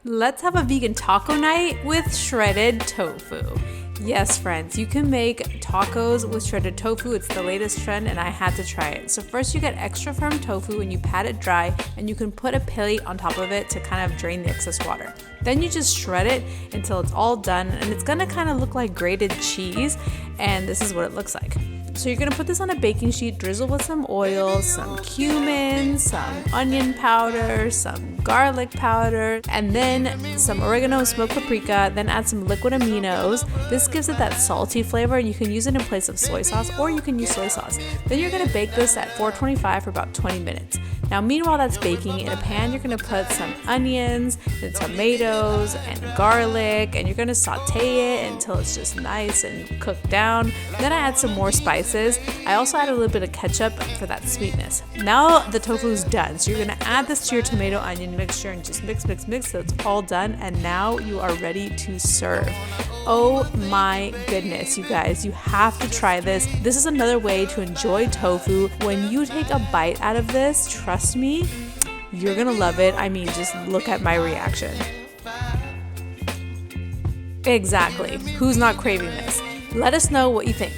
Let's have a vegan taco night with shredded tofu. Yes, friends, you can make tacos with shredded tofu. It's the latest trend and I had to try it. So first you get extra firm tofu and you pat it dry, and you can put a plate on top of it to kind of drain the excess water. Then you just shred it until it's all done, and it's gonna kind of look like grated cheese, and this is what it looks like. So you're gonna put this on a baking sheet, drizzle with some oil, some cumin, some onion powder, some garlic powder, and then some oregano and smoked paprika, then add some liquid aminos. This gives it that salty flavor, and you can use it in place of soy sauce, or you can use soy sauce. Then you're gonna bake this at 425 for about 20 minutes. Now meanwhile that's baking, in a pan you're gonna put some onions and tomatoes and garlic, and you're gonna saute it until it's just nice and cooked down. Then I add some more spices. I also add a little bit of ketchup for that sweetness. Now the tofu's done, so you're gonna add this to your tomato onion mixture and just mix so it's all done, and now you are ready to serve. Oh my goodness, you guys, you have to try this. This is another way to enjoy tofu. When you take a bite out of this, trust me, you're gonna love it. I mean, just look at my reaction. Exactly. Who's not craving this? Let us know what you think.